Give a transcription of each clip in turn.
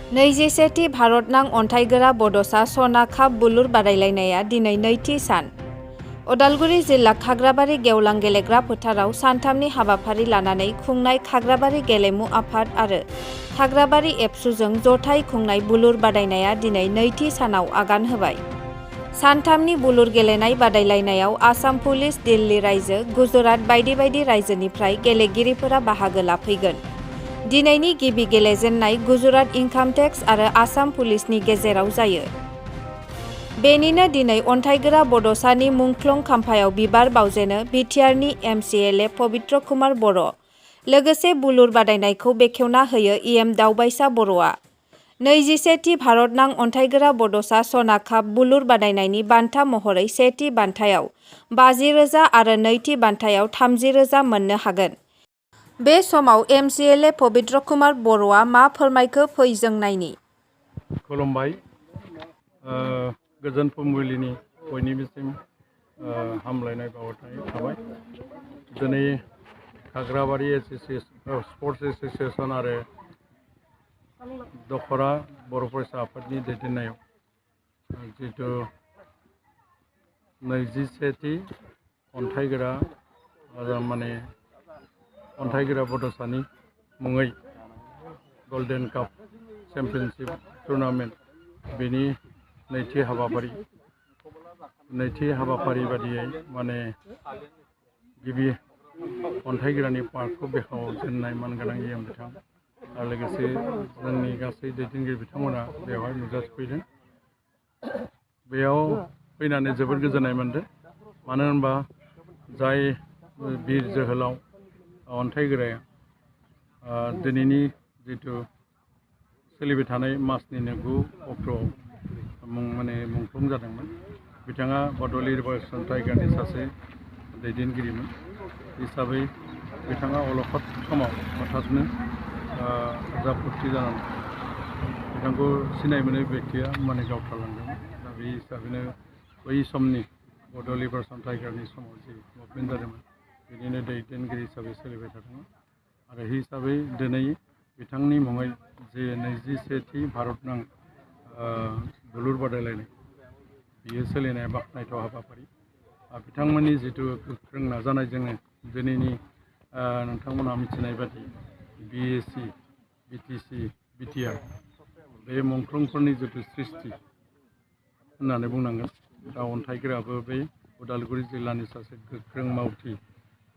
21थि भारतनां अन्थाइगोरा बड'सआ सना काप बुलुर बादायलायनाया दिनै नैथि सान। उदालगुरि जिल्ला खाग्राबारि गेवलां गेलेग्रा फोथाराव सानथामनि हाबाफारि लानानै खुंनाय खाग्राबारि गेलेमु आफाद आरो खाग्राबारि एबसुजों जथाय खुंनाय बुलुर बादायनाया दिनै नैथि सानाव आगान होबाय। सानथामनि बुलुर गेलेनाय बादायलायनायाव आसाम पुलिस, दिल्ली रायजो, गुजरात बायदि बायदि रायजोनिफ्राय गेलेगिरिफोरा बाहागो लाफैगोन। दिनैनि गिबि गेलेजेननाय गुजरात इनकाम टेक्स आरो आसाम पुलिसनि गेजेराव जायो। बेनिनो दिनै अन्थाइगोरा बड'सानि मुंख्लं खाम्फायाव बिबार बावजेनो बिटिआरनि एमसिएलए पबित्र कुमार बर'। लोगोसे बुलुर बादायनायखौ बेखेवना होयो इएम दावबायसा बर'आ। 21थि भारतनां अन्थाइगोरा बड'सा सना काप बुलुर बादायनायनि बान्था महरै सेथि बान्थायाव 50,000 आरो नैथि बान्थायाव 30,000 मोननो हागोन। बे समाव एमसिएलए पबित्र कुमार बर'आ मा फोरमायखो फै जों नायनि। खुलुमबाय। गोजोन फुंबिलिनि बयनिबोसिम हामलायनाय बावहरनाय थाबाय। दिनै खाग्राबारि स्पर्ट्स एसोसिएसन आरो दखरा बर' फरायसा आफादनि दैदेननायाव जिथु 21थि अन्थाइगोरा बड'सानि मुङै गल्डेन काप चेम्पियनशिप टुर्नामेन्ट बेनि नैथि हाबाफारि बादियै गिबि अन्थाइगोरानि पार्कखौ बेखेवजेननाय मानगोनां इएम बिथां आरो लोगोसे जोंनि गासै दैदेनगिरि बिथांमोना बेवहाय नुजाथिफैदों। बेयाव फैनानै जोबोद गोजोननाय मोनदों। मानो होनबा जाय बिर जोहोलाव अन्थाइगोराया दिनैनि जिथु सोलिबाय थानाय मासनिनो 9 अक्ट'आव मुंख्लं जादोंमोन। बिथाङा बड' लिबारेसन टाइगारनि सासे दैदेनगिरिमोन हिसाबै बिथाङा अलखद समाव हथातनो जाफुरथि जानानै बिथांखौ सिनाय मोनै बेक्तिया गावथारलांदोंमोन। दा बे हिसाबैनो बै समनि बड' लिबारेसन टाइगारनि समाव जि मुभमेन्ट जादोंमोन बिनिनो दैदेनगिरि हिसाबै सोलिबाय थादोंमोन। आरो हिसाबै दिनै बिथांनि मुङै जे 21थि भारतनां बुलुर बादायलायनाय बियो सोलिनाया बाख्नायथाव हाबाफारि। बिथांमोननि जिथु गोख्रों नाजानायजोंनो दिनैनि नोंथांमोनहा मिथिनाय बादि बिएसि, बिटिसि, बिटिआर बे मुंख्लंफोरनि जिथु सृष्टि होननानै बुंनांगोन। दा अन्थाइगोराबो बे उदालगुरि जिल्लानि सासे गोख्रों मावथि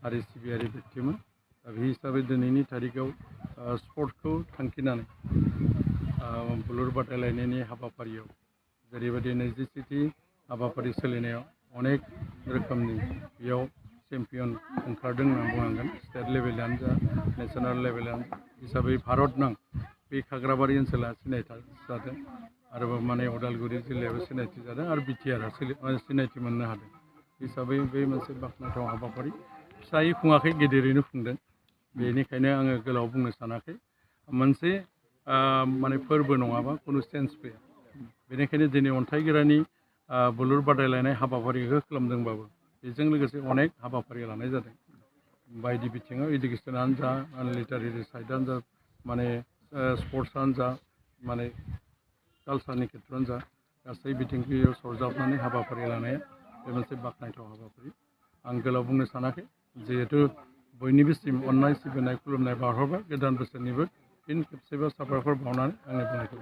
आरो सिबियारि बेक्तिमोन। दा बे हिसाबै दिनैनि थारिखआव स्पर्टखौ थांखिनानै बुलुर बादायलायनायनि हाबाफारियाव जेरैबायदि 21थि हाबाफारि सोलिनायाव अनेक रोखोमनि बेयाव चेम्पियन ओंखारदों होनना बुंनांगोन। स्टेट लेभेलानो जा नेसनेल लेभेलानो हिसाबै भारतनां बे खाग्राबारि ओनसोला सिनायजादों आरो उदालगुरि जिल्लायाबो सिनायथि जादों आरो बिटिआरआ सिनायथि मोननो हादों हिसाबै बे मोनसे बाख्नायथाव हाबाफारि। फिसायै खुङाखै, गेदेरैनो खुंदों। बेनिखायनो आङो गोलाव बुंनो सानाखै। मोनसे फोरबो नङाबा खुनु सेन्स फैया। बेनिखायनो दिनै अन्थाइगोरानि बुलुर बादायलायनाय हाबाफारिखौ खालामदोंबाबो बेजों लोगोसे अनेक हाबाफारि लानाय जादों। बायदि बिथिङाव इडुकेसनानो जा, लिटारेरि साइडआनो जा, स्पर्ट्सआनो जा, कालसारनि खेथ्रआनो जा, गासै बिथिंखौ सरजाबनानै हाबाफारि लानाया बे मोनसे बाख्नायथाव हाबाफारि। आं गोलाव बुंनो सानाखै। जिहेतु बयनिबोसिम अननाय सिबिनाय खुलुमनाय बावहरबाय। गोदान बोसोरनिबो फिन खेबसेबाव साबायखर बावनानै आंनि बुंनायखौ